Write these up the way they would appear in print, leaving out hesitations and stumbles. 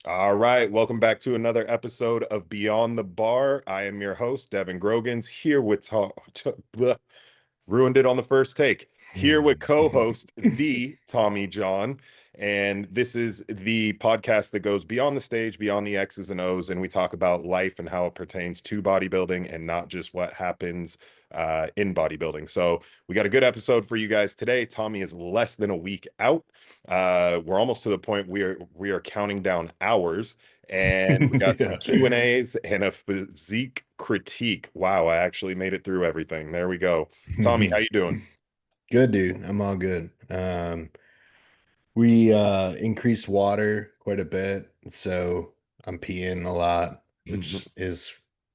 All right, welcome back to another episode of Beyond the Bar. I am your host, Devon Grogans, here with ruined it on the first take. Here with co-host the Tommy John, and this is the podcast that goes beyond the stage, beyond the X's and O's, and we talk about life and how it pertains to bodybuilding and not just what happens in bodybuilding. So we got a good episode for you guys today. Tommy is less than a week out. We're almost to the point we are counting down hours, and we got some Yeah. Q&As and a physique critique. Wow, I actually made it through everything. There we go. Tommy, how you doing? Good, dude. I'm all good. We increased water quite a bit, so I'm peeing a lot, which is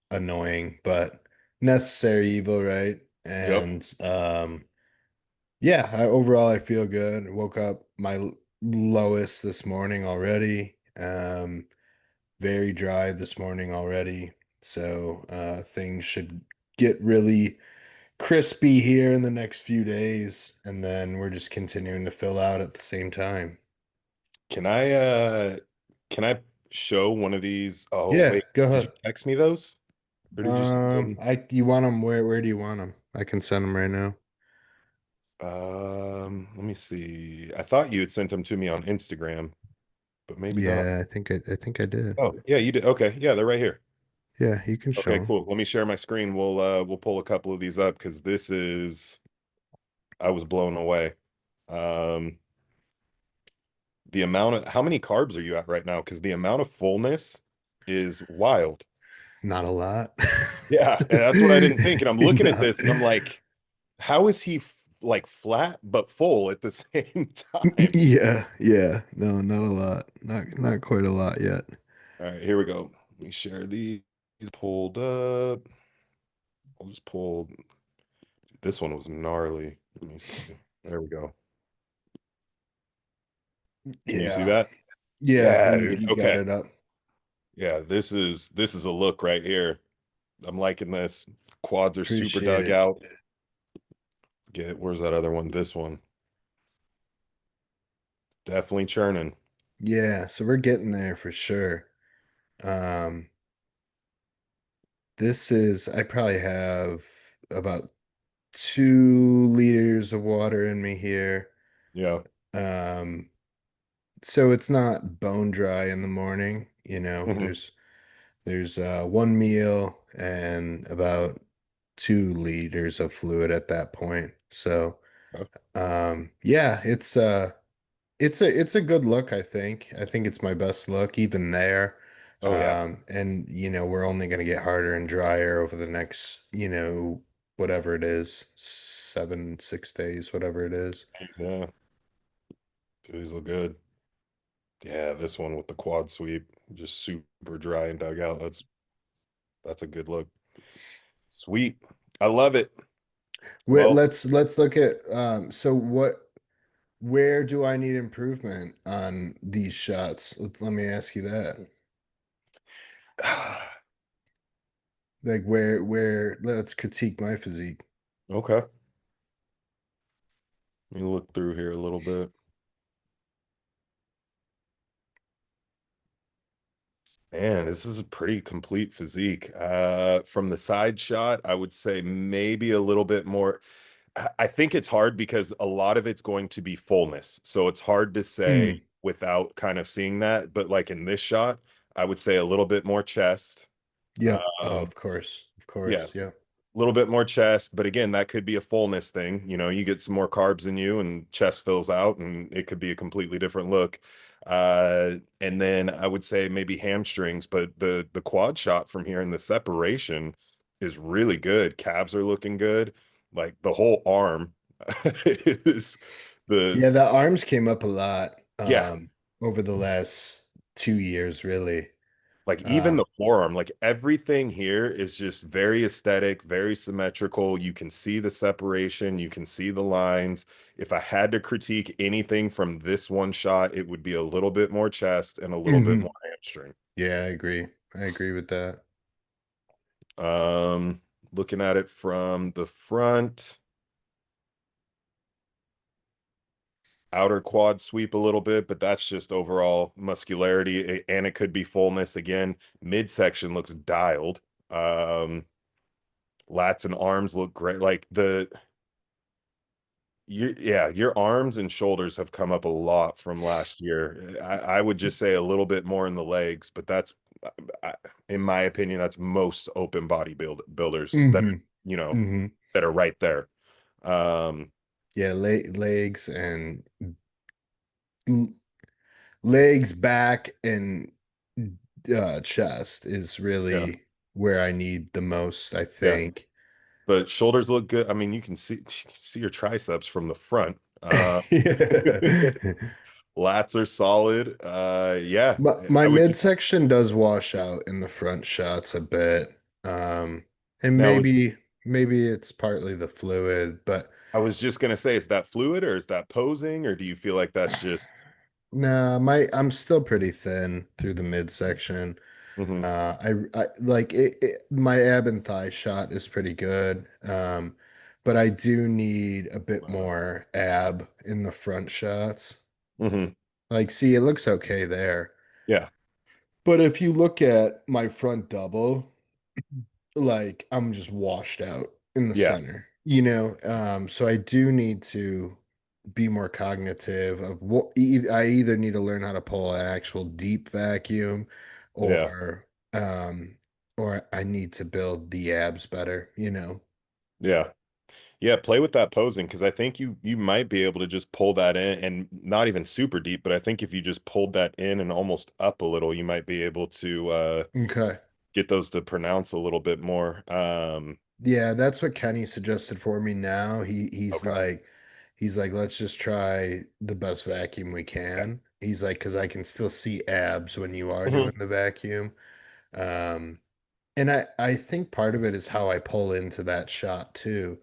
annoying, but necessary evil, right? Yep. And yeah, overall I feel good. Woke up my lowest this morning already. Very dry this morning already. So things should get really crispy here in the next few days, and then we're just continuing to fill out at the same time. Can I show one of these? Oh, Yeah, wait. go Did you ahead. text me those? Or did you send them? I you want them where do you want them? I can send them right now. Let me see. I thought you had sent them to me on Instagram, but maybe not. Yeah, I think I did. Oh, yeah, you did. Okay. Yeah, they're right here. Yeah, you can show Okay, them. cool. Let me share my screen. We'll pull a couple of these up because this is I was blown away. Um, the amount of how many carbs are you at right now? Because the amount of fullness is wild. Not a lot. Yeah, and that's what I didn't think. And I'm looking at No. this and I'm like, how is he like flat but full at the same time? Yeah, yeah. No, not a lot. Not quite a lot yet. All right, here we go. Let me share these pulled up. I'll just pull this one was gnarly. Let me see. There we go. Can you see Yeah. that? Yeah, Yeah, you dude. you got Okay. it up. Yeah, this is a look right here. I'm liking this. Quads are super Appreciate dug it. out. Where's that other one? This one. Definitely churning. Yeah, so we're getting there for sure. Um, This is, I probably have about 2 liters of water in me here. Yeah. Um, so it's not bone dry in the morning, you know. Mhm. There's one meal and about 2 liters of fluid at that point. So yeah, it's a good look, I think. I think it's my best look, even there. Oh yeah. And we're only gonna get harder and drier over the next, whatever it is, 6 days, whatever it is. Yeah. These look good. Yeah, this one with the quad sweep, just super dry and dug out. That's a good look. Sweet. I love it. Wait, Well, let's look at so where do I need improvement on these shots? Let me ask you that. Like where let's critique my physique. okay. Let me look through here a little bit. Man, this is a pretty complete physique. From the side shot, I would say maybe a little bit more. I think it's hard because a lot of it's going to be fullness. So it's hard to say Mm, without kind of seeing that. But like in this shot, I would say a little bit more chest. yep. Oh, Um, of course. Of yeah, course. Yep. a little bit more chest, but again, that could be a fullness thing. You get some more carbs in you and chest fills out, and it could be a completely different look. And then I would say maybe hamstrings, but the quad shot from here and the separation is really good. Calves are looking good. Like the whole arm is the Yeah, the arms came up a lot yeah, over the last 2 years, really. like even Um, the forearm, like everything here is just very aesthetic, very symmetrical. You can see the separation, you can see the lines. If I had to critique anything from this one shot, it would be a little bit more chest and a little bit more mhm. hamstring. Yeah, I agree. I agree with that. Um, Looking at it from the front, outer quad sweep a little bit, but that's just overall muscularity, and it could be fullness again. Midsection looks dialed. Um, Lats and arms look great. Like yeah, your arms and shoulders have come up a lot from last year. I would just say a little bit more in the legs, but I, in my opinion, that's most open body builders that Hmm. you know Hmm. that are right there. Um, Yeah, legs and l- legs, back, and chest is yeah, really where I need the most, I yeah. think. But shoulders look good. I mean, you can see your triceps from the front. Yeah. Lats are solid. Yeah, My I would just midsection does wash out in the front shots a bit. And now is maybe it's partly the fluid, but I was just gonna say, is that fluid or is that posing, or do you feel like that's just nah, I'm still pretty thin through the midsection. Mhm. I like my ab and thigh shot is pretty good. But I do need a bit more ab in the front shots. Mhm. Like, see, it looks okay there. Yeah, But if you look at my front double, like I'm just washed out in the yeah, center, so I do need to be more cognitive of I either need to learn how to pull an actual deep vacuum yeah, or um or I need to build the abs better. yeah. Yeah, play with that posing because I think you might be able to just pull that in and not even super deep, but I think if you just pulled that in and almost up a little, you might be able to Okay. get those to pronounce a little bit more. Yeah, that's what Kenny suggested for me now. Okay. He's like, let's just try the best vacuum we Yeah. can. He's like, because I can still see abs when you are doing Mhm. the vacuum. Um, and I think part of it is how I pull into that shot too.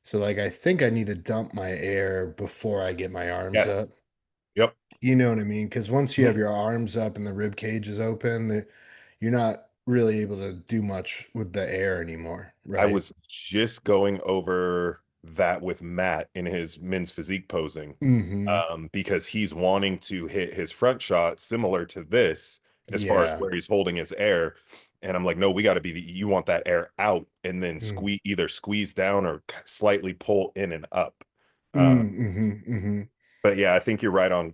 So like I think I need to dump my air before I get my arms Yes. up. Yep. You know what I mean? Because once you have Mhm. your arms up and the rib cage is open, you're not really able to do much with the air anymore, I right? was just going over that with Matt in his men's physique posing, Hmm. because he's wanting to hit his front shot similar to this as far as Yeah. where he's holding his air. And I'm like, no, we got to you want that air out and then either squeeze down or slightly pull in and up. Uh, Mm-hmm. Hmm. but yeah, I think you're right on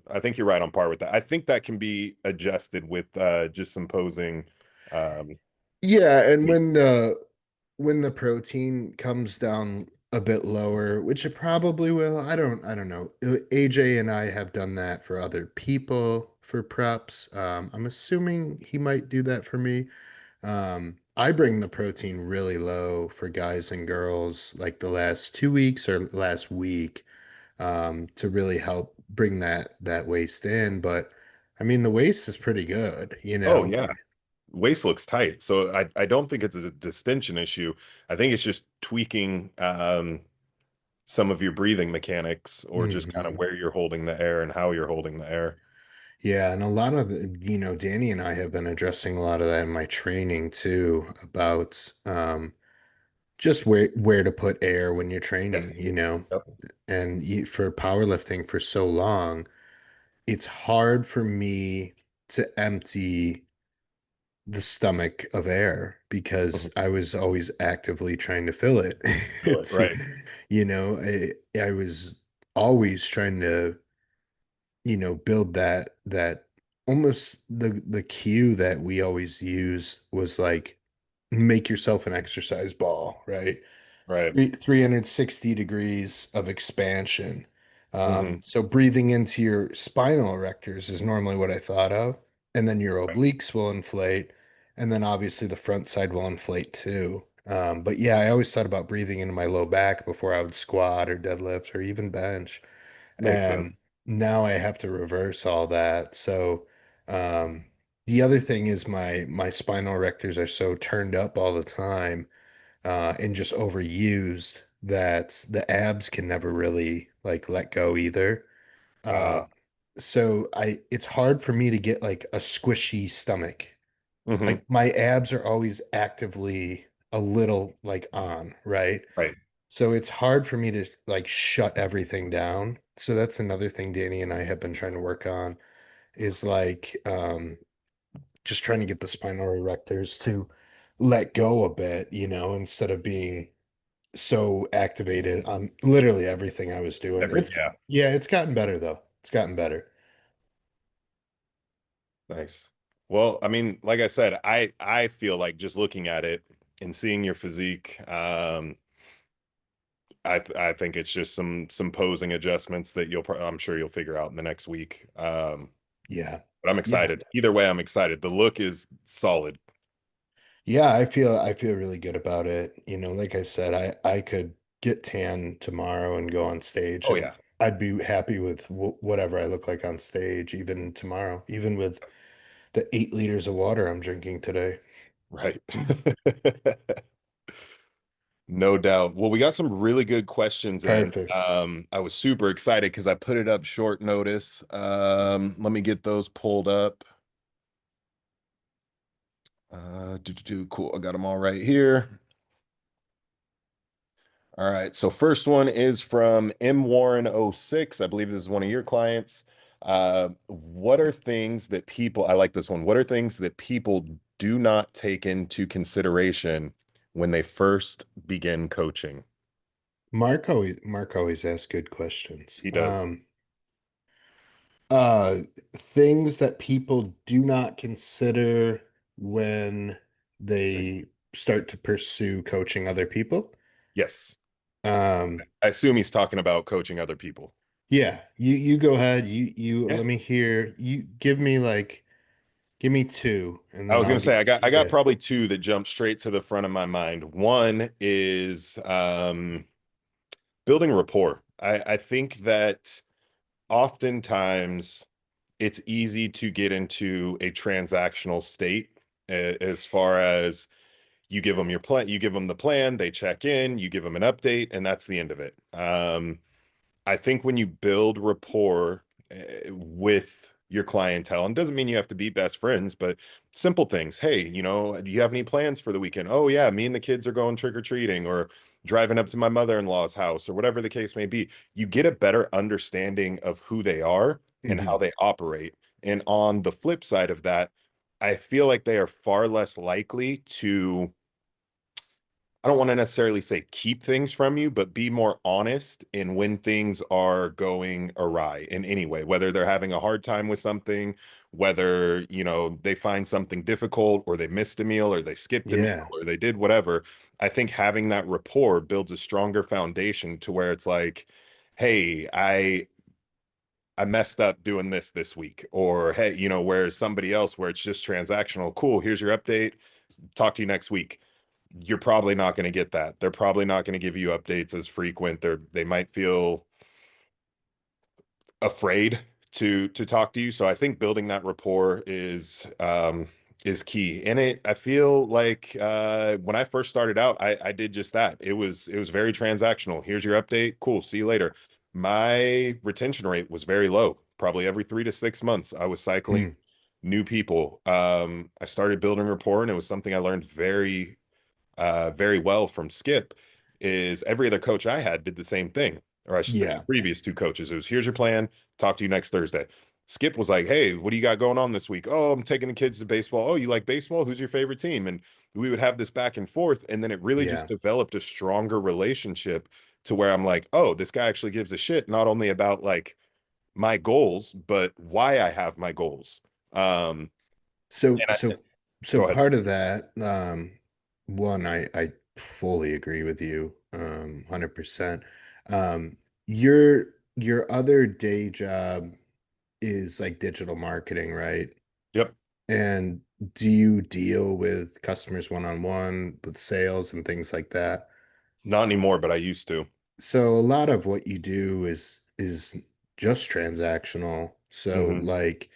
par with that. I think that can be adjusted with just some posing. Um, Yeah, and when tweaks. the protein comes down a bit lower, which it probably will, I don't know. AJ and I have done that for other people for preps. I'm assuming he might do that for me. I bring the protein really low for guys and girls like the last 2 weeks or last week, to really help bring that waist in. But I mean, the waist is pretty good, you Oh know. yeah, waist looks tight. So I don't think it's a distension issue. I think it's just tweaking some of your breathing mechanics or just kind of Hmm. where you're holding the air and how you're holding the air. Yeah, and a lot of Danny and I have been addressing a lot of that in my training too, about just where to put air when you're training, Yes. Yep. and for powerlifting for so long, it's hard for me to empty the stomach of air because Mhm. I was always actively trying to fill it. Feel it, To, right. I was always trying to, build that almost the cue that we always use was like make yourself an exercise ball, right? Right. 360 degrees of expansion. Hmm. So breathing into your spinal erectors is normally what I thought of. And then your Right. obliques will inflate. And then obviously the front side will inflate too. But yeah, I always thought about breathing into my low back before I would squat or deadlift or even bench. Makes And sense. now I have to reverse all that. So the other thing is my spinal erectors are so turned up all the time, and just overused that the abs can never really like let go either. Uh, So it's hard for me to get like a squishy stomach. hmm. Like my abs are always actively a little like on, right? Right. So it's hard for me to like shut everything down. So that's another thing Danny and I have been trying to work on is like just trying to get the spinal erectors to let go a bit, instead of being so activated on literally everything I was doing. Every yeah, Yeah, it's gotten better though. It's gotten better. nice. Well, I mean, like I said, I feel like just looking at it and seeing your physique, I think it's just some posing adjustments that I'm sure you'll figure out in the next week. Yeah. But I'm Yeah. excited. Either way, I'm excited. The look is solid. Yeah, I feel really good about it. Like I said, I could get tan tomorrow and go on stage Oh and yeah, I'd be happy with whatever I look like on stage even tomorrow, even with the 8 liters of water I'm drinking today. right. No doubt. Well, we got some really good questions in. Perfect. I was super excited because I put it up short notice. Let me get those pulled up. Cool. I got them all right here. All right. So first one is from M Warren 06. I believe this is one of your clients. What are things that people, I like this one. What are things that people do not take into consideration when they first begin coaching? Mark always asks good questions. He does. Uh, things that people do not consider when they start to pursue coaching other people. Yes. Um, I assume he's talking about coaching other people. yeah, you go ahead. You Yeah. let me hear. You give me two, and I then was I'll gonna say get I got yeah. probably two that jump straight to the front of my mind. One is building rapport. I think that oftentimes it's easy to get into a transactional state as far as you give them your plan, you give them the plan, they check in, you give them an update, and that's the end of it. I think when you build rapport with your clientele, and doesn't mean you have to be best friends, but simple things. Hey, do you have any plans for the weekend? Oh, yeah, me and the kids are going trick or treating or driving up to my mother-in-law's house or whatever the case may be. You get a better understanding of who they are and how Mhm. they operate. And on the flip side of that, I feel like they are far less likely to I don't want to necessarily say keep things from you, but be more honest in when things are going awry in any way, whether they're having a hard time with something, whether, they find something difficult or they missed a meal or they skipped a meal Yeah. or they did whatever. I think having that rapport builds a stronger foundation to where it's like, hey, I messed up doing this week, or hey, whereas somebody else where it's just transactional, cool, here's your update, talk to you next week. You're probably not going to get that. They're probably not going to give you updates as frequent. They might feel afraid to talk to you. So I think building that rapport is key. And I feel like when I first started out, I did just that. It was very transactional. Here's your update. Cool. See you later. My retention rate was very low. Probably every 3 to 6 months, I was cycling Mm. new people. I started building rapport, and it was something I learned very well from Skip. Is every other coach I had did the same thing, or I should say Yeah. previous two coaches. It was, here's your plan, talk to you next Thursday. Skip was like, hey, what do you got going on this week? Oh, I'm taking the kids to baseball. Oh, you like baseball? Who's your favorite team? And we would have this back and forth, and then it really just Yeah. developed a stronger relationship to where I'm like, oh, this guy actually gives a shit not only about like my goals, but why I have my goals. So And I, so so go ahead. part of that, one, I fully agree with you, 100%. Um, your other day job is like digital marketing, right? Yep. And do you deal with customers one-on-one with sales and things like that? Not anymore, but I used to. So a lot of what you do is just transactional. So Hmm. like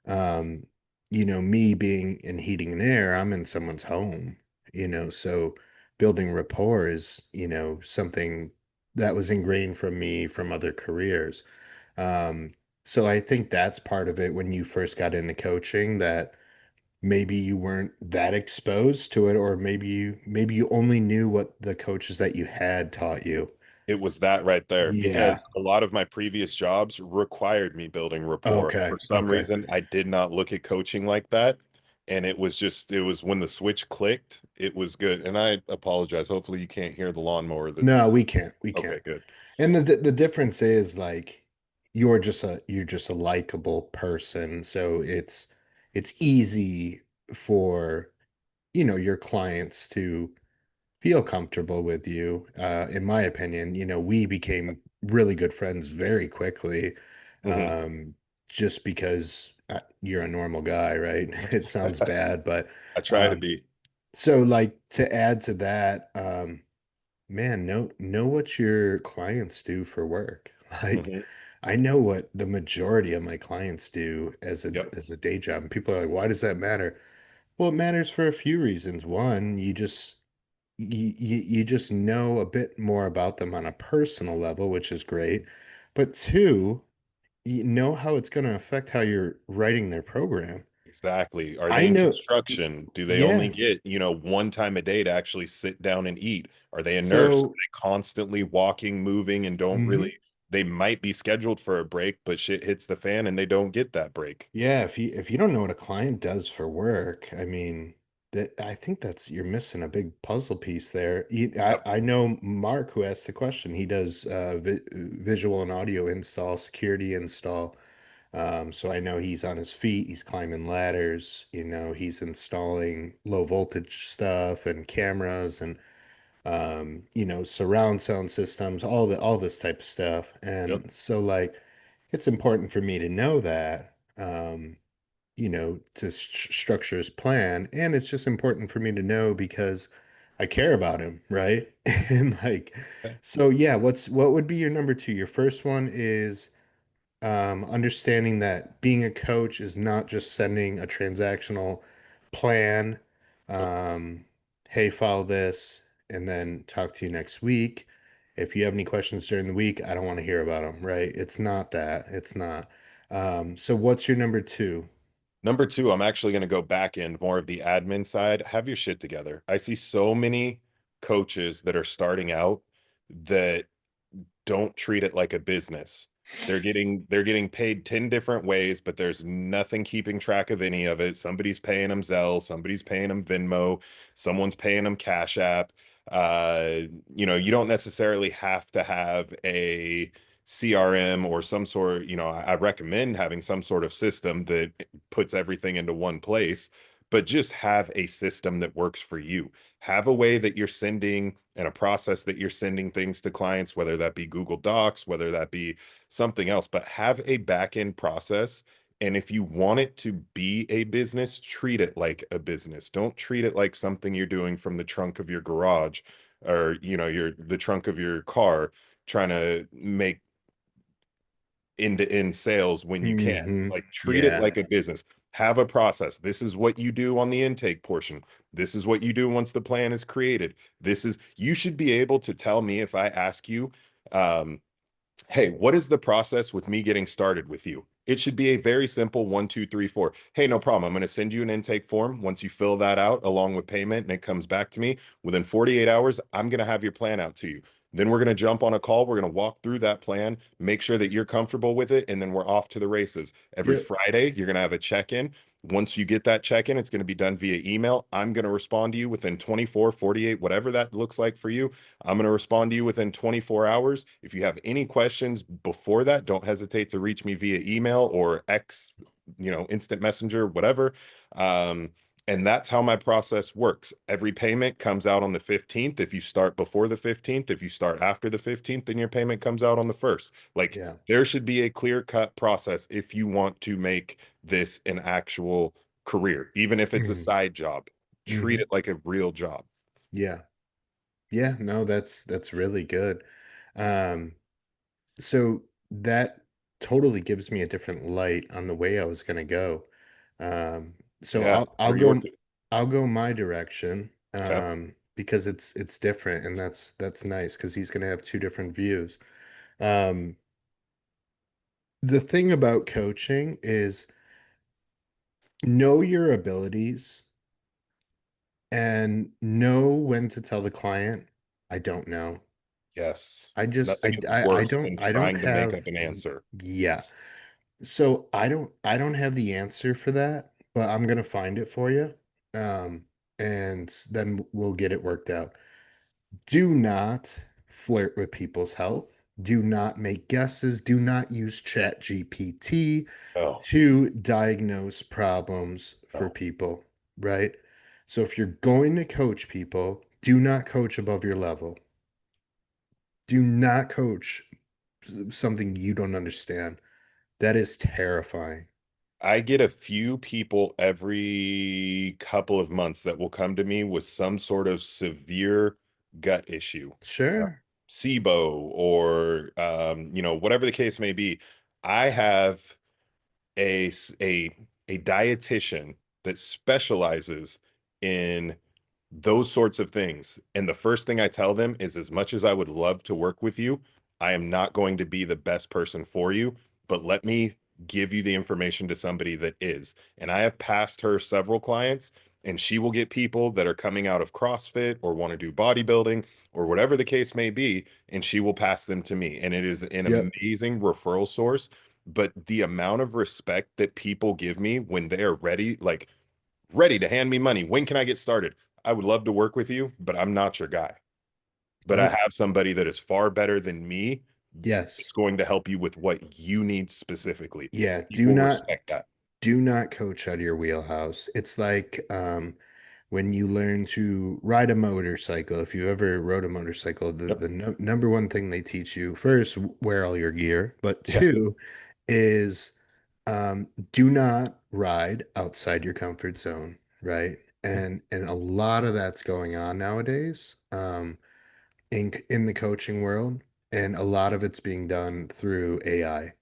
um, me being in heating and air, I'm in someone's home, so building rapport is, something that was ingrained from me from other careers. Um, so I think that's part of it when you first got into coaching that maybe you weren't that exposed to it, or maybe you only knew what the coaches that you had taught you. It was that right there Yeah. because a lot of my previous jobs required me building rapport. Okay. For some Okay. reason, I did not look at coaching like that. And it was when the switch clicked, it was good. And I apologize. Hopefully you can't hear the lawnmower No, that's we can't. We can't. okay, good. And the difference is like you're just a likable person, so it's easy for your clients to feel comfortable with you. In my opinion, we became really good friends very quickly, Hmm. just because you're a normal guy, right? It sounds bad, but I try to um, be. so like to add to that, man, know what your clients do for work. Like, Hmm. I know what the majority of my clients do Yep. as a day job, and people are like, "Why does that matter?" Well, it matters for a few reasons. One, you just know a bit more about them on a personal level, which is great. But two, you know how it's going to affect how you're writing their program. Exactly. Are they I in know, construction? Do they only yeah. get, one time a day to actually sit down and eat? Are they a nurse? Are So, they constantly walking, moving, and don't mhm. really, they might be scheduled for a break, but shit hits the fan and they don't get that break. Yeah, if you don't know what a client does for work, I mean, that I think that's you're missing a big puzzle piece there. Yep. I know Mark who asked the question. He does visual and audio install, security install. So I know he's on his feet, he's climbing ladders, he's installing low voltage stuff and cameras and surround sound systems, all this type of stuff. Yep. And so like it's important for me to know that. To structure his plan. And it's just important for me to know because I care about him, right? And like, Okay. so yeah, what would be your number two? Your first one is understanding that being a coach is not just sending a transactional plan. Nope. Um, hey, follow this, and then talk to you next week. If you have any questions during the week, I don't want to hear about them, right? It's not that. It's not. So what's your number two? Number two, I'm actually going to go back end more of the admin side. Have your shit together. I see so many coaches that are starting out that don't treat it like a business. They're getting paid 10 different ways, but there's nothing keeping track of any of it. Somebody's paying them Zelle, somebody's paying them Venmo, someone's paying them Cash App. You don't necessarily have to have a CRM or some sort, I recommend having some sort of system that puts everything into one place, but just have a system that works for you. Have a way that you're sending and a process that you're sending things to clients, whether that be Google Docs, whether that be something else, but have a back end process. And if you want it to be a business, treat it like a business. Don't treat it like something you're doing from the trunk of your garage or, the trunk of your car trying to make end-to-end sales when you can. Like treat it Yeah. like a business. Have a process. This is what you do on the intake portion. This is what you do once the plan is created. You should be able to tell me if I ask you, um, hey, what is the process with me getting started with you? It should be a very simple 1, 2, 3, 4. Hey, no problem. I'm going to send you an intake form. Once you fill that out along with payment and it comes back to me within 48 hours, I'm going to have your plan out to you. Then we're going to jump on a call. We're going to walk through that plan, make sure that you're comfortable with it, and then we're off to the races. Every Yep. Friday, you're going to have a check in. Once you get that check in, it's going to be done via email. I'm going to respond to you within 24, 48, whatever that looks like for you. I'm going to respond to you within 24 hours. If you have any questions before that, don't hesitate to reach me via email or X, instant messenger, whatever. Um, and that's how my process works. Every payment comes out on the 15th. If you start before the 15th, if you start after the 15th, then your payment comes out on the 1st. Like Yeah. there should be a clear cut process if you want to make this an actual career, even if it's a Hmm. side job. Treat Hmm. it like a real job. Yeah. Yeah. No, that's really good. Um, so that totally gives me a different light on the way I was gonna go. So Yeah, I'll for your go I'll go my direction okay. because it's different and that's nice because he's gonna have two different views. Um, the thing about coaching is know your abilities and know when to tell the client, I don't know. Yes. I just Nothing is I worse don't than I don't trying to make have up an answer. yeah. So I don't have the answer for that, but I'm gonna find it for you. Um, and then we'll get it worked out. Do not flirt with people's health. Do not make guesses. Do not use Chat GPT Oh, to diagnose problems for no. people, right? So if you're going to coach people, do not coach above your level. Do not coach something you don't understand. That is terrifying. I get a few people every couple of months that will come to me with some sort of severe gut issue, uh, Sure. SIBO, or whatever the case may be. I have a s- a dietitian that specializes in those sorts of things. And the first thing I tell them is, as much as I would love to work with you, I am not going to be the best person for you, but let me give you the information to somebody that is. And I have passed her several clients, and she will get people that are coming out of CrossFit or want to do bodybuilding or whatever the case may be, and she will pass them to me. And it is an Yep. amazing referral source. But the amount of respect that people give me when they are ready, like ready to hand me money. When can I get started? I would love to work with you, but I'm not your guy. But I Nope. have somebody that is far better than me. Yes. It's going to help you with what you need specifically. Yeah. People respect that. Do not coach out of your wheelhouse. It's like when you learn to ride a motorcycle. If you ever rode a motorcycle, Yep. the number one thing they teach you first, wear all your gear, but Yeah. two is do not ride outside your comfort zone, right? And a lot of that's going on nowadays in the coaching world, and a lot of it's being done through AI.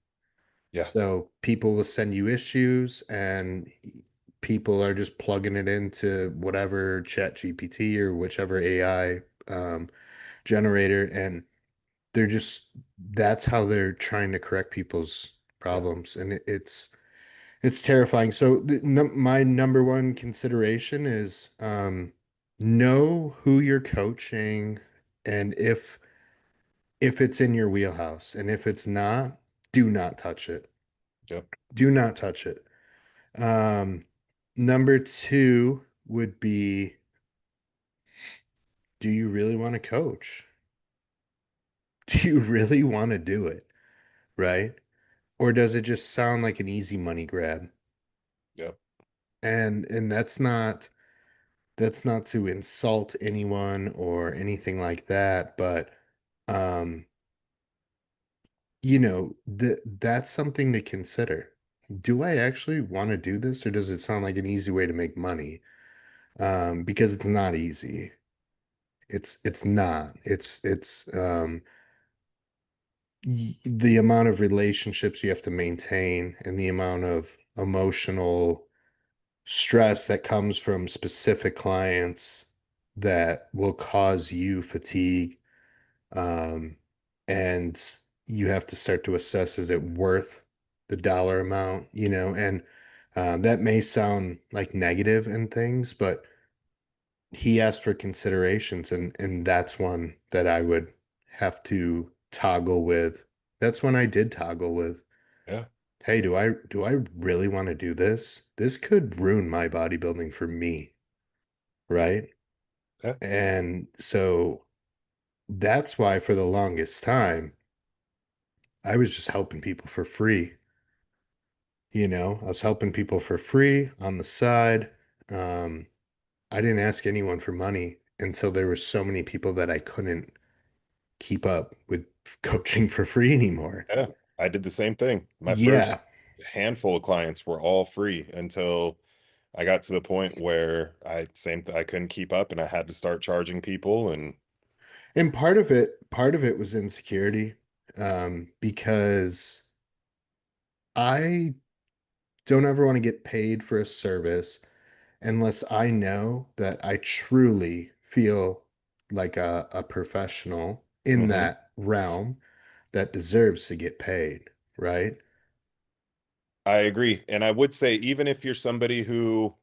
Yeah. So people will send you issues and people are just plugging it into whatever Chat GPT or whichever AI generator, and they're just that's how they're trying to correct people's Yeah. problems, and it's terrifying. So my number one consideration is know who you're coaching, and if it's in your wheelhouse, and if it's not, do not touch it. Yep. Do not touch it. Um, Number two would be, do you really want to coach? Do you really want to do it? Right? Or does it just sound like an easy money grab? Yep. And that's not to insult anyone or anything like that, but um, that's something to consider. Do I actually want to do this, or does it sound like an easy way to make money? Because it's not easy. It's not. The amount of relationships you have to maintain and the amount of emotional stress that comes from specific clients that will cause you fatigue. Um, and you have to start to assess, is it worth the dollar amount, and that may sound like negative and things, but he asked for considerations, and that's one that I would have to toggle with. That's when I did toggle with, Yeah. hey, do I really want to do this? This could ruin my bodybuilding for me, right? Yeah. And so that's why for the longest time I was just helping people for free. I was helping people for free on the side. Um, I didn't ask anyone for money until there were so many people that I couldn't keep up with coaching for free anymore. Yeah. I did the same thing. My Yeah. first handful of clients were all free until I got to the point where I couldn't keep up and I had to start charging people. And And part of it was insecurity, because I don't ever want to get paid for a service unless I know that I truly feel like a professional in Mhm. that realm that deserves to get paid, right? I agree. And I would say, even if you're somebody who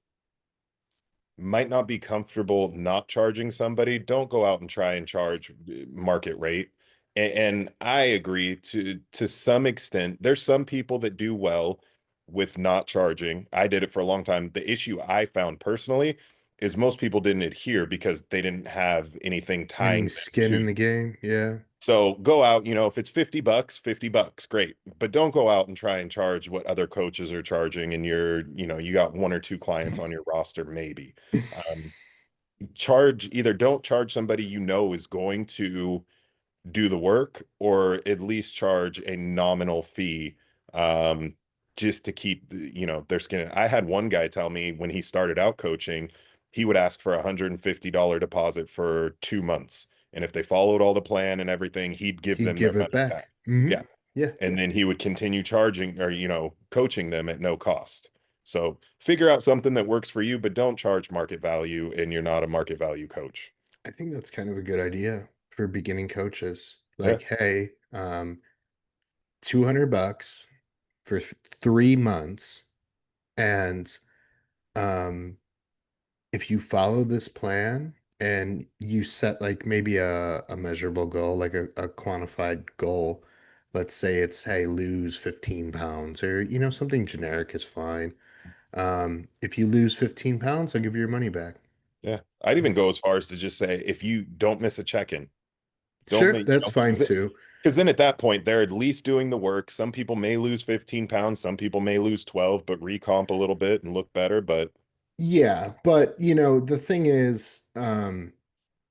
might not be comfortable not charging somebody, don't go out and try and charge market rate. And I agree to some extent. There's some people that do well with not charging. I did it for a long time. The issue I found personally is most people didn't adhere because they didn't have anything tying Any them skin to. in the game? Yeah. So go out, if it's $50, $50, great. But don't go out and try and charge what other coaches are charging and you got one or two clients on your roster, maybe. Um, either don't charge somebody is going to do the work, or at least charge a nominal fee, um, just to keep their skin. I had one guy tell me when he started out coaching, he would ask for $150 deposit for 2 months. And if they followed all the plan and everything, he'd give He'd them their give it money back. back. Yeah. Yeah. And then he would continue charging or, coaching them at no cost. So figure out something that works for you, but don't charge market value and you're not a market value coach. I think that's kind of a good idea for beginning coaches. Yeah. Like, hey, 200 bucks for 3 months. And um, if you follow this plan and you set like maybe a measurable goal, like a quantified goal, let's say it's, hey, lose 15 pounds or, something generic is fine. If you lose 15 pounds, I'll give you your money back. Yeah. I'd even go as far as to just say, if you don't miss a check-in, don't Sure, make, that's fine too. because then at that point, they're at least doing the work. Some people may lose 15 pounds, some people may lose 12, but recomp a little bit and look better. But Yeah, but the thing is,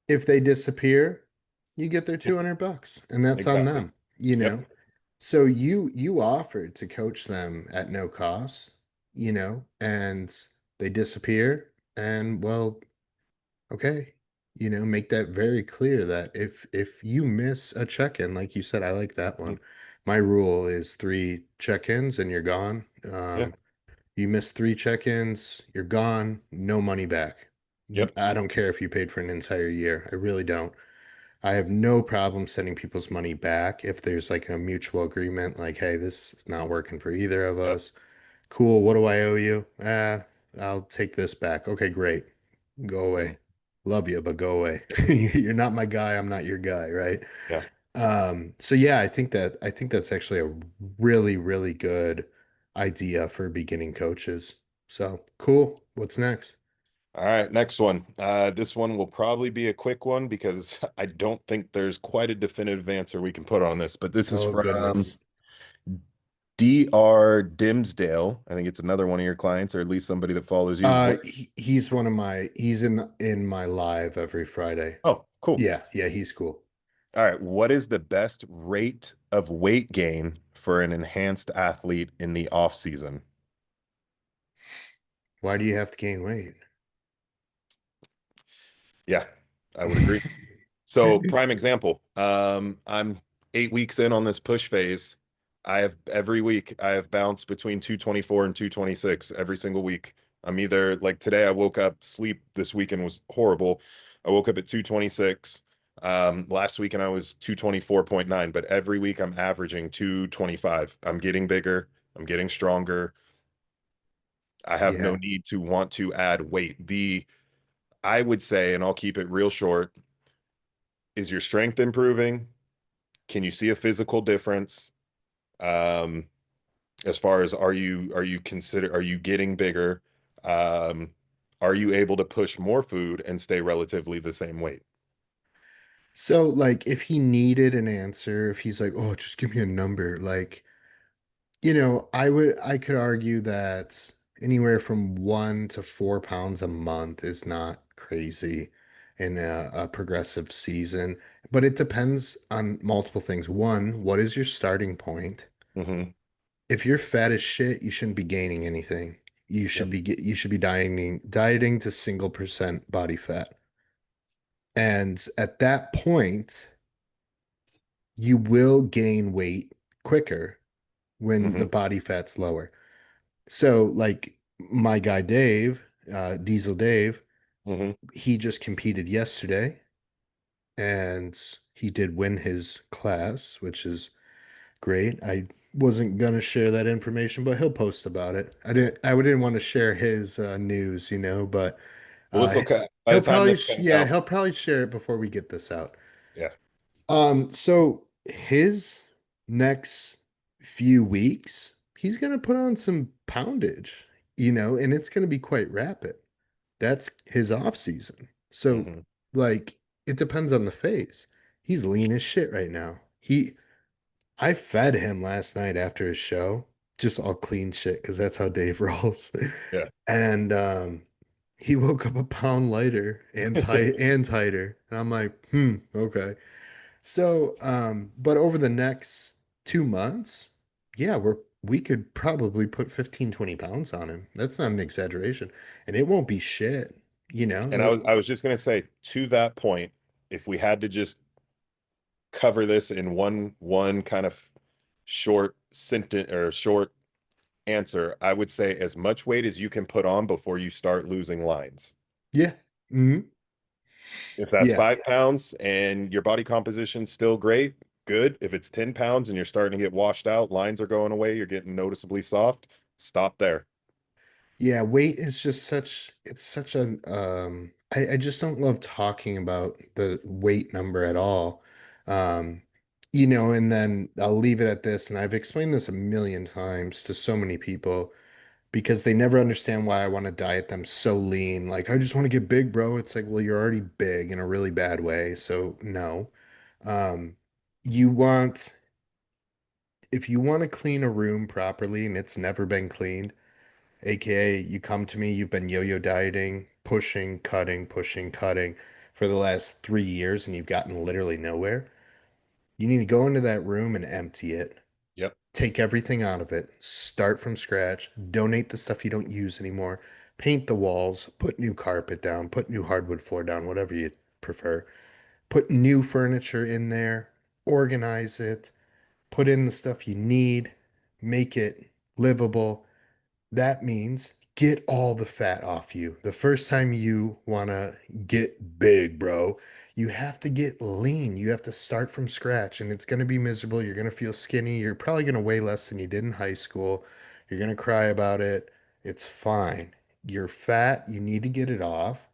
if they disappear, you get their 200 bucks and that's on exactly. them, you Yep. know. So you offered to coach them at no cost, and they disappear and well, okay. Make that very clear that if you miss a check-in, like you said, I like that Mhm. one. My rule is 3 check-ins and you're gone. Yeah. You miss 3 check-ins, you're gone, no money back. Yep. I don't care if you paid for an entire year. I really don't. I have no problem sending people's money back if there's like a mutual agreement, like, hey, this is not working for either of Yep. us. Cool, what do I owe you? I'll take this back. Okay, great. Go Mhm. away. Love you, but go away. Yep. You're not my guy, I'm not your guy, right? Yeah. So yeah, I think that's actually a really, really good idea for beginning coaches. So cool. What's next? All right, next one. This one will probably be a quick one because I don't think there's quite a definitive answer we can put on this, but this is Oh from goodness. Dr. Dimsdale. I think it's another one of your clients, or at least somebody that follows you. He's one of he's in my live every Friday. Oh, cool. Yeah, yeah, he's cool. All right. What is the best rate of weight gain for an enhanced athlete in the off season? Why do you have to gain weight? Yeah, I would agree. So, prime example. I'm 8 weeks in on this push phase. Every week I have bounced between 224 and 226 every single week. I'm either like today I woke up, sleep this weekend was horrible. I woke up at 226. Last weekend I was 224.9, but every week I'm averaging 225. I'm getting bigger, I'm getting stronger. I have no Yeah. need to want to add weight. I would say, and I'll keep it real short, is your strength improving? Can you see a physical difference? Um, as far as are you getting bigger? Um, are you able to push more food and stay relatively the same weight? So like if he needed an answer, if he's like, "Oh, just give me a number," like, I could argue that anywhere from 1 to 4 pounds a month is not crazy in a progressive season, but it depends on multiple things. One, what is your starting point? Hmm. If you're fat as shit, you shouldn't be gaining anything. Yep. You should be dieting to single percent body fat. And at that point, you will gain weight quicker when the Hmm. body fat's lower. So, like my guy Dave, Diesel Dave, Hmm. he just competed yesterday and he did win his class, which is great. I wasn't gonna share that information, but he'll post about it. I didn't want to share his news, but Well, it's uh, okay. By the time this comes yeah, out, he'll probably share it before we get this out. yeah. So his next few weeks, he's going to put on some poundage, and it's going to be quite rapid. That's his off season. So, Hmm. like, it depends on the phase. He's lean as shit right now. I fed him last night after his show, just all clean shit, because that's how Dave rolls. Yeah. And he woke up a pound lighter and tighter. And I'm like, okay. So, but over the next 2 months, yeah, we could probably put 15, 20 pounds on him. That's not an exaggeration. And it won't be shit, And I was just gonna say, to that point, if we had to just cover this in one kind of short sentence or short answer, I would say as much weight as you can put on before you start losing lines. Yeah. Hmm. If that's Yeah. 5 pounds and your body composition's still great, good. If it's 10 pounds and you're starting to get washed out, lines are going away, you're getting noticeably soft, stop there. Yeah, weight is just it's such a I just don't love talking about the weight number at all. Um, and then I'll leave it at this, and I've explained this a million times to so many people because they never understand why I want to diet them so lean. Like, I just want to get big, bro. It's like, well, you're already big in a really bad way, so no. Um, you want if you want to clean a room properly and it's never been cleaned, AKA, you come to me, you've been yo-yo dieting, pushing, cutting for the last 3 years, and you've gotten literally nowhere. You need to go into that room and empty it. Yep. Take everything out of it. Start from scratch. Donate the stuff you don't use anymore. Paint the walls. Put new carpet down. Put new hardwood floor down, whatever you prefer. Put new furniture in there. Organize it. Put in the stuff you need. Make it livable. That means get all the fat off you. The first time you want to get big, bro, you have to get lean. You have to start from scratch, and it's going to be miserable. You're going to feel skinny. You're probably going to weigh less than you did in high school. You're going to cry about it. It's fine. You're fat. You need to get it off.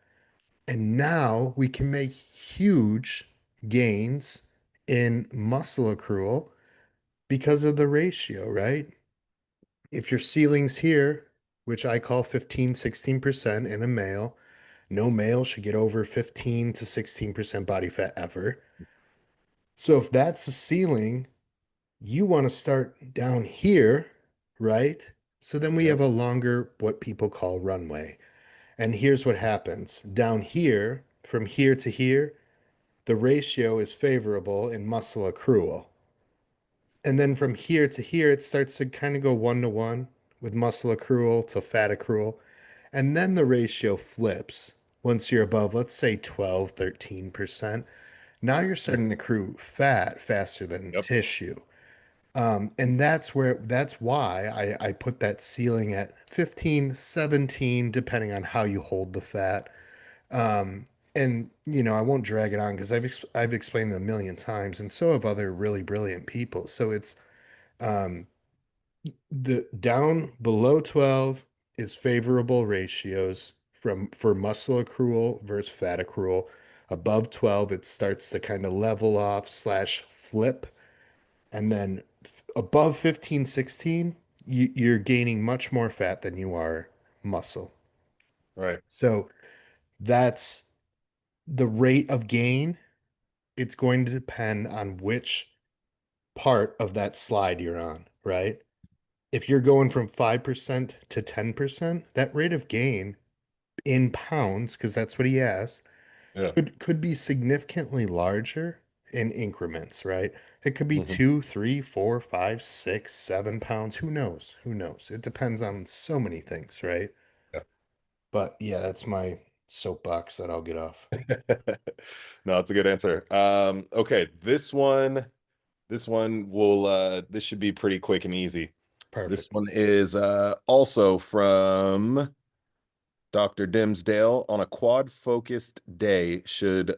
And now we can make huge gains in muscle accrual because of the ratio, right? If your ceiling's here, which I call 15, 16% in a male, no male should get over 15 to 16% body fat ever. So if that's the ceiling, you want to start down here, right? So then we have Yep. a longer, what people call runway. And here's what happens down here, from here to here, the ratio is favorable in muscle accrual. And then from here to here, it starts to kind of go 1 to 1 with muscle accrual to fat accrual. And then the ratio flips once you're above, let's say 12, 13%. Now you're starting to accrue fat faster than Yep. tissue. And that's why I put that ceiling at 15, 17, depending on how you hold the fat. And I won't drag it on because I've explained it a million times, and so have other really brilliant people. So it's um, the down below 12 is favorable ratios for muscle accrual versus fat accrual. Above 12, it starts to kind of level off slash flip. And then above 15, 16, you're gaining much more fat than you are muscle. Right. So that's the rate of gain. It's going to depend on which part of that slide you're on, right? If you're going from 5% to 10%, that rate of gain in pounds, because that's what he asked, Yeah. could be significantly larger in increments, right? It could be Hmm. 2, 3, 4, 5, 6, 7 pounds. Who knows? Who knows? It depends on so many things, right? Yeah. But yeah, that's my soapbox that I'll get off. No, it's a good answer. Okay, this one will this should be pretty quick and easy. This Perfect. one is also from Dr. Dimsdale. On a quad focused day, should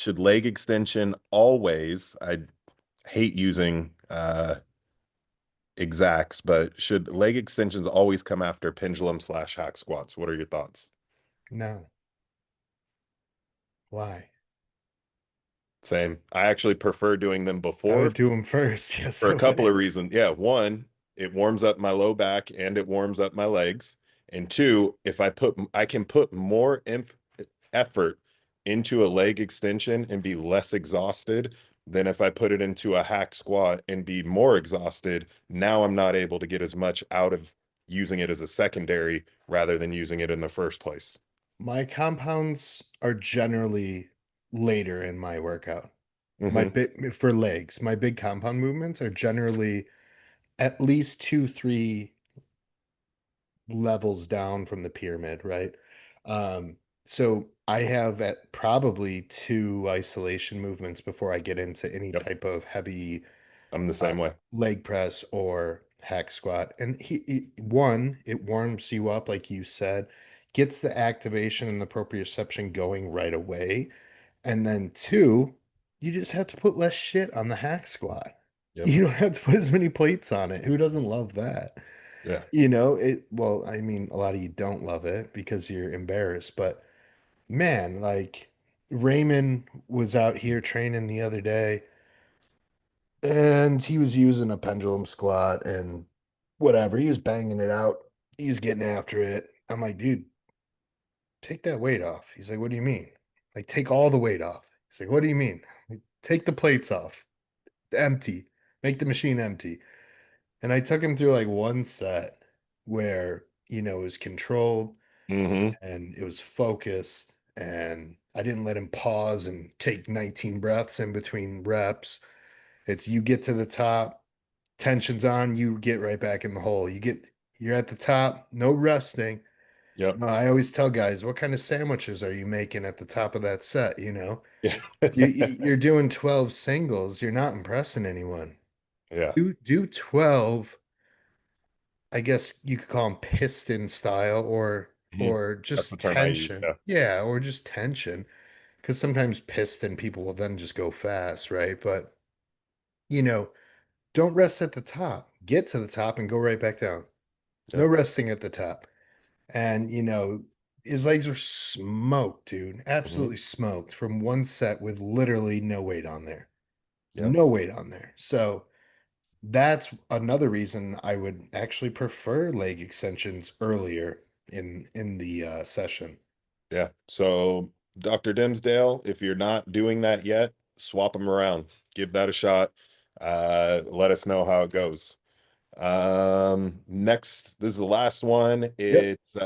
leg extension always, I hate using exacts, but should leg extensions always come after pendulum slash hack squats? What are your thoughts? No. Why? Same. I actually prefer doing them I before would do them first. Yes, for I a couple would. of reasons. Yeah, one, it warms up my low back and it warms up my legs. And two, if I can put more effort into a leg extension and be less exhausted than if I put it into a hack squat and be more exhausted. Now I'm not able to get as much out of using it as a secondary rather than using it in the first place. My compounds are generally later in my workout. My Hmm. big for legs, my big compound movements are generally at least two, three levels down from the pyramid, right? Um, so I have at probably two isolation movements before I get into any Yep. type of heavy I'm the uh, same way. leg press or hack squat. And one, it warms you up, like you said, gets the activation and the proprioception going right away. And then two, you just have to put less shit on the hack squat. Yep. You don't have to put as many plates on it. Who doesn't love that? Yeah. Well, I mean, a lot of you don't love it because you're embarrassed, but man, like Raymond was out here training the other day and he was using a pendulum squat and whatever. He was banging it out. He was getting after it. I'm like, dude, take that weight off. He's like, what do you mean? Like, take all the weight off. He's like, what do you mean? Like, take the plates off. Empty. Make the machine empty. And I took him through like one set where, it was controlled Hmm. and it was focused and I didn't let him pause and take 19 breaths in between reps. It's you get to the top, tension's on, you get right back in the hole. You're at the top, no resting. Yep. I always tell guys, what kind of sandwiches are you making at the top of that set, Yeah. You're doing 12 singles, you're not impressing anyone. Yeah. Do 12, I guess you could call them piston style Mhm. or That's the just term I use. tension. Yeah. Yeah, or just tension. Because sometimes piston people will then just go fast, right? But you know, don't rest at the top. Get to the top and go right back down. No Yep. resting at the top. And his legs were smoked, dude. Hmm. Absolutely smoked from one set with literally no weight on there. Yep. No weight on there. So that's another reason I would actually prefer leg extensions earlier in the session. Yeah. So, Dr. Dimsdale, if you're not doing that yet, swap them around. Give that a shot. Let us know how it goes. Next, this is the last one. Yep. It's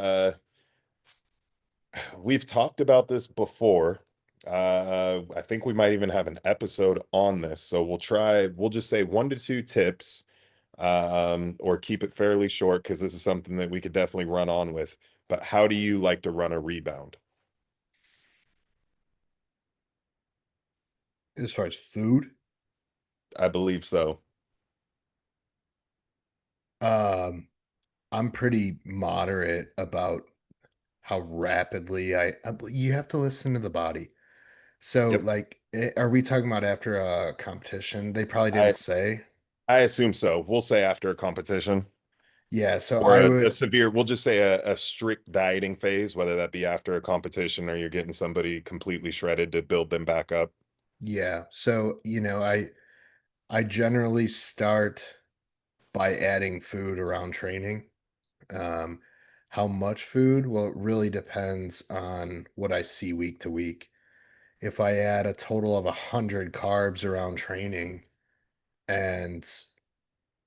we've talked about this before. I think we might even have an episode on this. So we'll just say 1 to 2 tips, or keep it fairly short because this is something that we could definitely run on with. But how do you like to run a rebound? As far as food, I believe so. um, I'm pretty moderate about how rapidly you have to listen to the body. So, Yep. like, are we talking about after a competition? They probably didn't I say. I assume so. We'll say after a competition Yeah, so or I a would, severe, we'll just say a strict dieting phase, whether that be after a competition or you're getting somebody completely shredded to build them back up. yeah. So, I generally start by adding food around training. Um, how much food? Well, it really depends on what I see week to week. If I add a total of 100 carbs around training and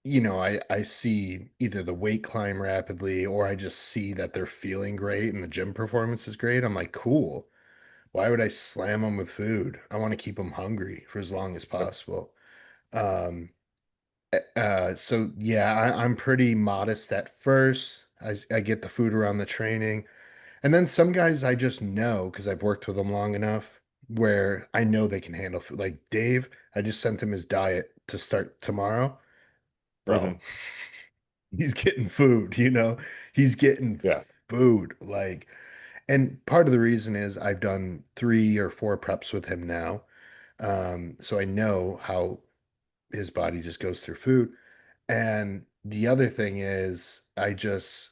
I see either the weight climb rapidly or I just see that they're feeling great and the gym performance is great. I'm like, cool. Why would I slam them with food? I want to keep them hungry for as long as Yep. possible. Um, so yeah, I'm pretty modest at first. I get the food around the training. And then some guys I just know because I've worked with them long enough where I know they can handle food. Like Dave, I just sent him his diet to start tomorrow. Bro, Hmm. he's getting food, he's getting Yeah. food. Like, and part of the reason is I've done 3 or 4 preps with him now. So I know how his body just goes through food. And the other thing is I just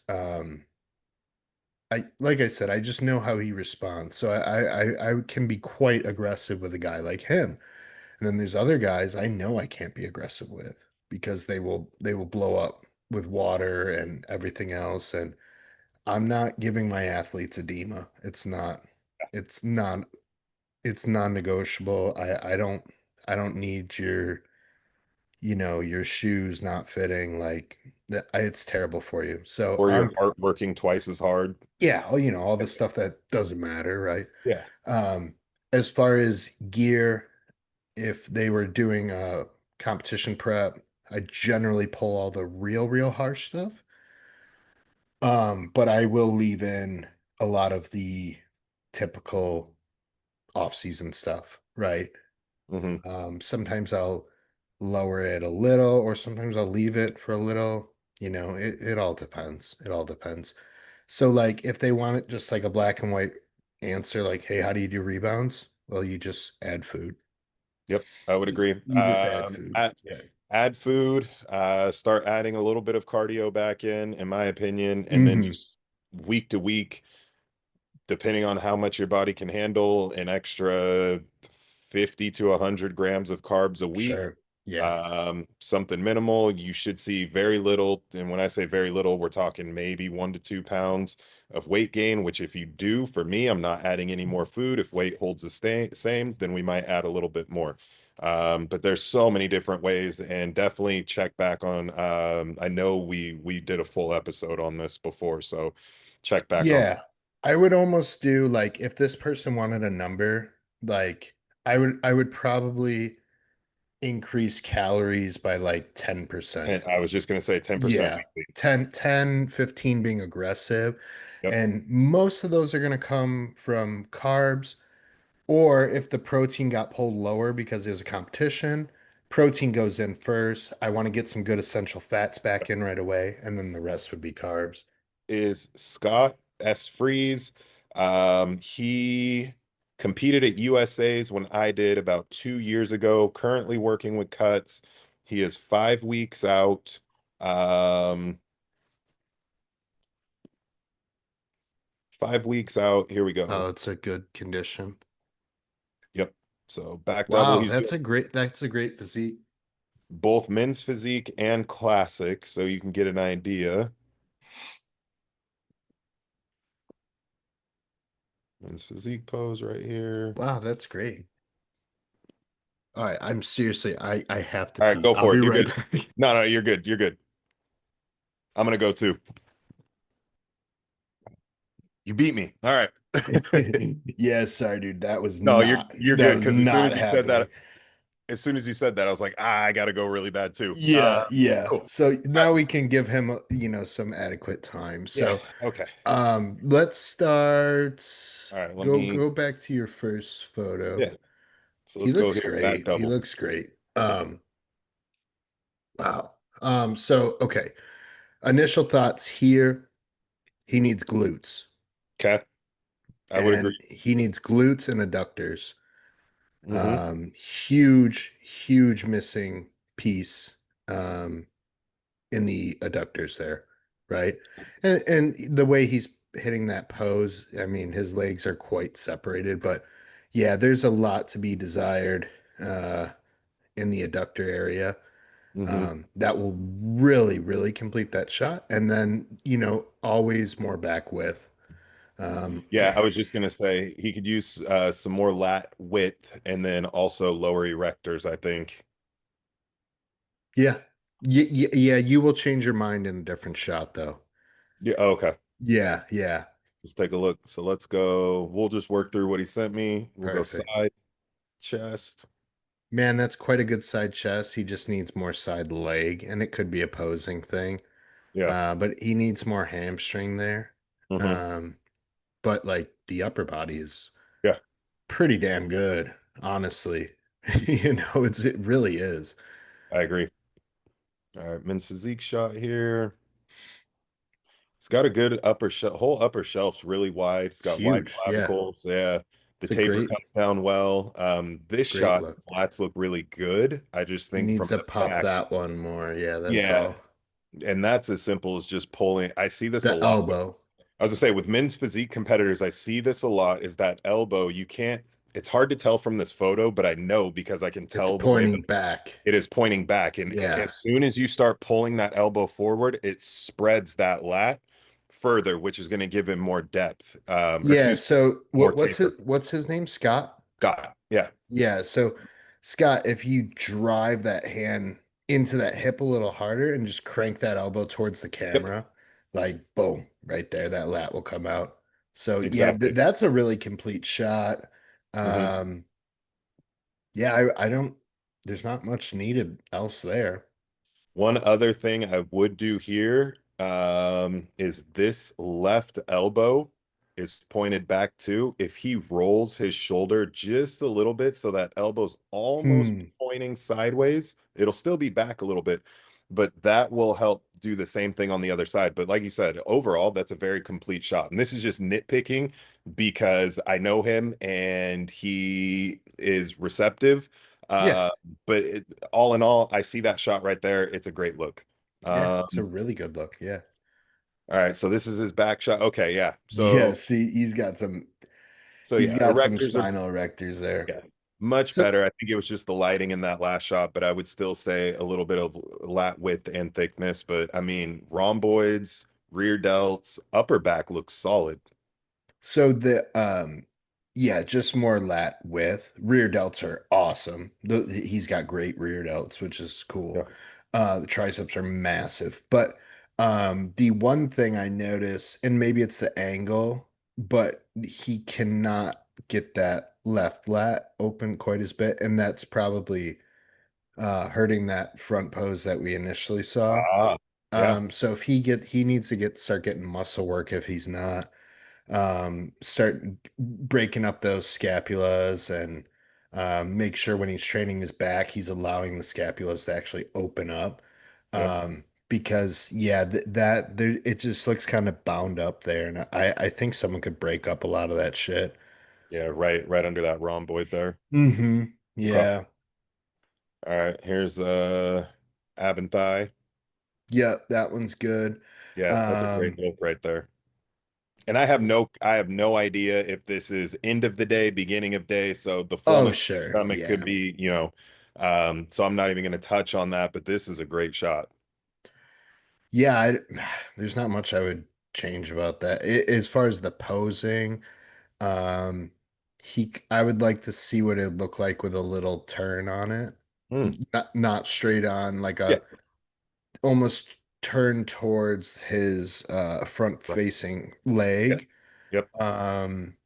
like I said, I just know how he responds. So I can be quite aggressive with a guy like him. And then there's other guys I know I can't be aggressive with because they will blow up with water and everything else. And I'm not giving my athletes edema. It's not it's non-negotiable. I don't need your shoes not fitting like that. It's terrible for you. So Or your I'm heart working twice as hard. yeah, all the stuff that doesn't matter, right? Yeah. Um, as far as gear, if they were doing a competition prep, I generally pull all the real harsh stuff. But I will leave in a lot of the typical off-season stuff, right? Hmm. Sometimes I'll lower it a little, or sometimes I'll leave it for a little. It all depends. It all depends. So, like, if they want it just like a black and white answer, like, hey, how do you do rebounds? Well, you just add food. Yep, I would You, agree. you just add food. Yeah. Add food, start adding a little bit of cardio back in my opinion, and then Hmm. just week to week, depending on how much your body can handle, an extra 50 to 100 grams of carbs a week. Sure. Yeah. Something minimal. You should see very little. And when I say very little, we're talking maybe 1 to 2 pounds of weight gain, which if you do, for me, I'm not adding any more food. If weight holds the same, then we might add a little bit more. But there's so many different ways, and definitely check back on. I know we did a full episode on this before, so check back on. Yeah. I would almost do like if this person wanted a number, like I would probably increase calories by like 10%. And I was just gonna say 10% Yeah. weekly. 10, 15 being aggressive. Yep. And most of those are going to come from carbs, or if the protein got pulled lower because there's a competition, protein goes in first. I want to get some good essential fats back in right away, and then the rest would be carbs. Is Scott S. Freeze. He competed at USA's when I did about 2 years ago, currently working with cuts. He is 5 weeks out. Um, 5 weeks out. Here we Oh, go. it's a good condition. Yep. So back double. Wow, He's doing that's a great physique. both men's physique and classic, so you can get an idea. Men's physique pose right here. Wow, that's great. All right, I'm seriously, I have to All right, pee. go I'll for be it. You're right good. back. No, no, you're good. You're good. I'm gonna go too. You beat me. All right. Yeah, sorry, dude. That was No, not you're that good was because as soon not as you said happening. that, I was like, I gotta go really bad too. Yeah, yeah. Cool. So All right. now we can give him, some adequate time. Yeah. So, Okay. let's start. All right. Let Go me. go back to your first photo. Yeah. So He let's go looks here. Back great. He double. looks great. Wow. So okay. Initial thoughts here. He needs glutes. Okay. I would agree. And he needs glutes and adductors. Hmm. Huge missing piece um, in the adductors there, right? And the way he's hitting that pose, I mean, his legs are quite separated, but yeah, there's a lot to be desired uh, in the adductor area. Hmm. That will really complete that shot. And then, always more back width. Um, Yeah, I was just gonna say he could use some more lat width and then also lower erectors, I think. Yeah. Yeah, you will change your mind in a different shot though. Yeah. Oh, okay. Yeah, yeah. Let's take a look. So let's go. We'll just work through what he sent me. We'll go Perfect. side, chest. Man, that's quite a good side chest. He just needs more side leg, and it could be a posing thing. Yeah. But he needs more hamstring there. Hmm. Um, but like the upper body is Yeah, pretty damn good, honestly. It really is. I agree. All right, men's physique shot here. It's got a good upper shelf, whole upper shelf's really wide. It's It's got wide huge. Yeah. clavicles. Yeah, the It's a taper great, comes down well. This great shot, look. his lats look really good. I just He think needs from to the pop back, that one more. Yeah, that's yeah, all. and that's as simple as just pulling. I see this a The lot with elbow. I was gonna say with men's physique competitors, I see this a lot, is that elbow, you can't, it's hard to tell from this photo, but I know because I can It's tell the way that pointing back. it is pointing back. And Yeah. as soon as you start pulling that elbow forward, it spreads that lat further, which is going to give him more depth, or Yeah, excuse me, so more what's taper. his name? Scott? Got it. Yeah. Yeah, so Scott, if you drive that hand into that hip a little harder and just crank that elbow towards the Yep. camera, like boom, right there, that lat will come out. So yeah, th Exactly. that's a really complete shot. Mhm. Um, yeah, I don't, there's not much needed else there. One other thing I would do here is this left elbow is pointed back too. If he rolls his shoulder just a little bit so that elbow's almost Hmm. pointing sideways, it'll still be back a little bit, but that will help do the same thing on the other side. But like you said, overall, that's a very complete shot. And this is just nitpicking because I know him and he is receptive. Yeah, Uh, but all in all, I see that shot right there. It's a great look. yeah, it's a Um, really good look. Yeah. all right, so this is his back shot. Okay, yeah. Yeah, So see, he's yeah, got some erectors are spinal erectors there. yeah, much So better. I think it was just the lighting in that last shot, but I would still say a little bit of lat width and thickness. But I mean, rhomboids, rear delts, upper back looks solid. So the yeah, just more lat width. Rear delts are awesome. He's got great rear delts, which is cool. Yeah. The triceps are massive. But the one thing I notice, and maybe it's the angle, but he cannot get that left lat open quite as bit, and that's probably hurting that front pose that we initially saw. Ah, yeah, So if he needs to start getting muscle work if he's not start breaking up those scapulas and make sure when he's training his back, he's allowing the scapulas to actually open up. yep, Because yeah, that there it just looks kind of bound up there, and I think someone could break up a lot of that shit. yeah, right under that rhomboid there. Mm-hmm. Okay. Yeah. All right, here's ab and thigh. Yeah, that one's good. Yeah, that's a great Um, look right there. And I have no idea if this is end of the day, beginning of day. So the oh fullness of the sure. stomach could Yeah. be, so I'm not even going to touch on that, but this is a great shot. Yeah, there's not much I would change about that. As far as the posing, Um, I would like to see what it look like with a little turn on it. Hmm. Not straight on, like Yeah. a almost turn towards his front Right. facing Yeah. leg. Yep. Um,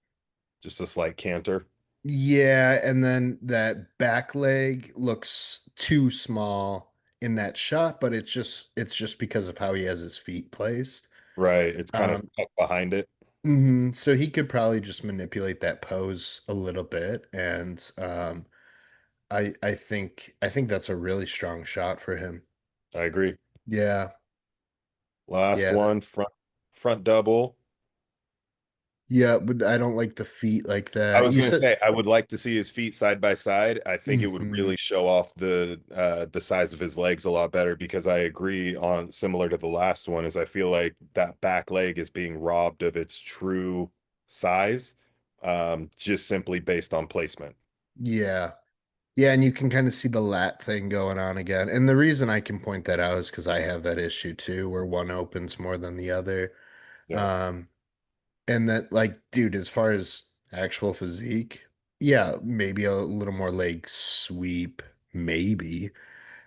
Just a slight canter. yeah, and then that back leg looks too small in that shot, but it's just because of how he has his feet placed. Right. It's kind of Um, tucked behind it. so he could probably just manipulate that pose a little bit and I think that's a really strong shot for him. I agree. Yeah. Last Yeah. one, front double. Yeah, but I don't like the feet like I that. was You going to said say I would like to see his feet side by side. I think it would hmm really show off the size of his legs a lot better because I agree on similar to the last one is I feel like that back leg is being robbed of its true size just simply based on placement. yeah. Yeah, and you can kind of see the lat thing going on again. And the reason I can point that out is because I have that issue too, where one opens more than the other. Yeah. Um, and that like, dude, as far as actual physique, yeah, maybe a little more leg sweep, maybe.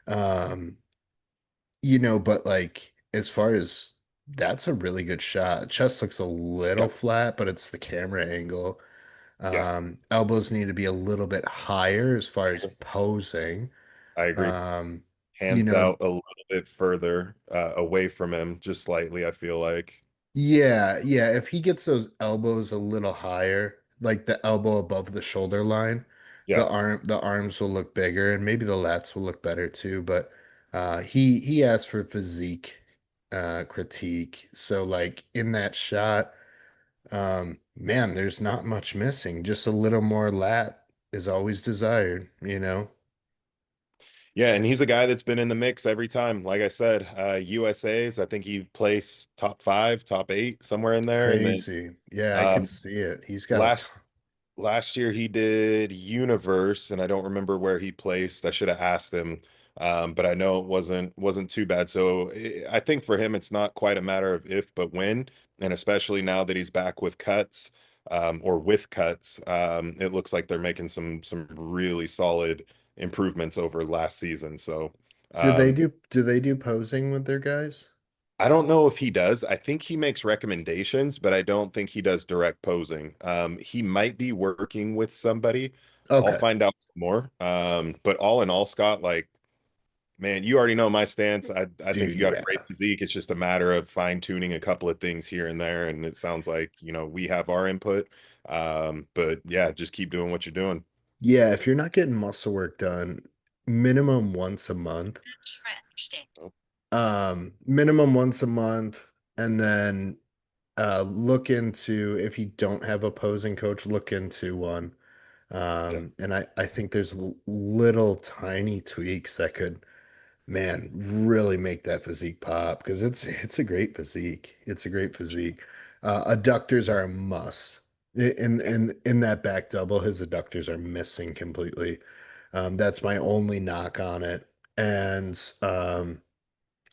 Um, but like as far as that's a really good shot. Chest looks a little Yeah. flat, but it's the camera angle. Yeah. Elbows need to be a little bit higher as far as posing. I agree. Um, you Hands know, out a little bit further away from him, just slightly, I feel like. yeah, yeah. If he gets those elbows a little higher, like the elbow above the shoulder line, Yeah. the arms will look bigger and maybe the lats will look better too. But he asked for physique critique. So like in that shot, man, there's not much missing. Just a little more lat is always desired. Yeah, and he's a guy that's been in the mix every time. Like I said, USA's, I think he placed top five, top eight, somewhere in there. And then Crazy. Yeah, I could um, see it. He's got a last last year he did Universe, and I don't remember where he placed. I should have asked him, but I know it wasn't too bad. So I think for him, it's not quite a matter of if, but when, and especially now that he's back with cuts, or with cuts, it looks like they're making some really solid improvements over last season. So um, do they do posing with their guys? I don't know if he does. I think he makes recommendations, but I don't think he does direct posing. He might be working with somebody. I'll Okay. find out some more. But all in all, Scott, like, man, you already know my stance. I think Dude, you got a yeah. great physique. It's just a matter of fine-tuning a couple of things here and there. And it sounds like, we have our input. But yeah, just keep doing what you're doing. Yeah, if you're not getting muscle work done minimum once a month, Oh, minimum once a month, and then look into if you don't have a posing coach, look into one. yeah. And I think there's little tiny tweaks that could, man, really make that physique pop because it's a great physique. It's a great physique. Adductors are a must. In that back double, his adductors are missing completely. That's my only knock on it. And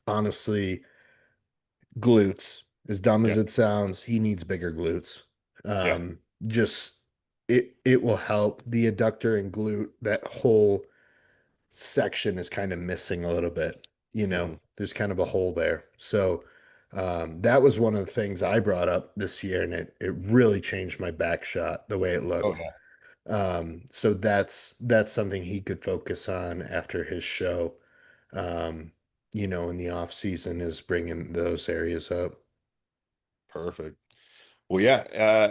honestly, glutes, as dumb Yeah. as it sounds, he needs bigger glutes. Yeah. Just it will help the adductor and glute, that whole section is kind of missing a little bit. Mhm. There's kind of a hole there. So that was one of the things I brought up this year, and it really changed my back shot, the way it Oh, looked. yeah. So that's something he could focus on after his show. Um, in the off season is bringing those areas up. Perfect. Well, yeah.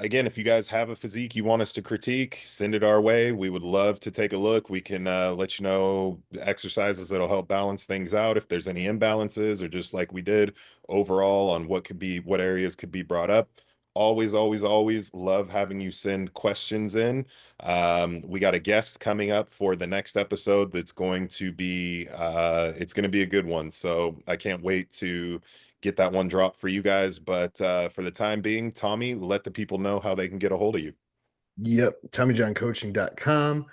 Again, if you guys have a physique you want us to critique, send it our way. We would love to take a look. We can let you know the exercises that'll help balance things out if there's any imbalances, or just like we did overall on what areas could be brought up. Always, always, always love having you send questions in. We got a guest coming up for the next episode that's it's going to be a good one. So I can't wait to get that one dropped for you guys. But for the time being, Tommy, let the people know how they can get a hold of you. Yep, tommyjohncoaching.com,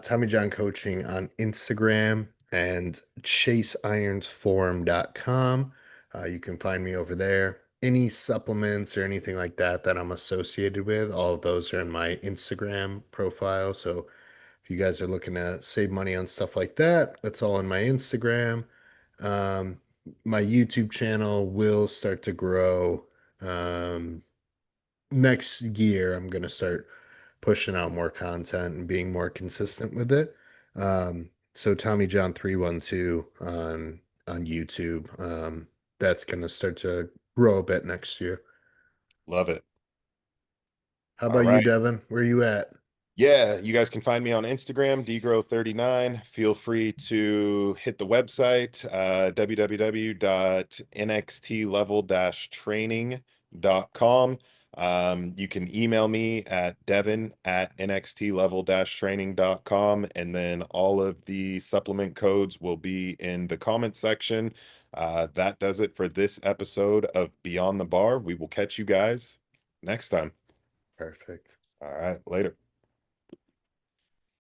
Tommy John Coaching on Instagram, and chaseironsforum.com. You can find me over there. Any supplements or anything like that that I'm associated with, all of those are in my Instagram profile. So if you guys are looking to save money on stuff like that, that's all in my Instagram. Um, my YouTube channel will start to grow. Next year, I'm going to start pushing out more content and being more consistent with it. So Tommy John 312 on YouTube. That's going to start to grow a bit next year. Love it. How All about you, right. Devon? Where are you at? Yeah, you guys can find me on Instagram, dgrow39. Feel free to hit the website, www.nxtlevel-training.com. You can email me at devon@nxtlevel-training.com, and then all of the supplement codes will be in the comment section. That does it for this episode of Beyond the Bar. We will catch you guys next time. Perfect. All right, later.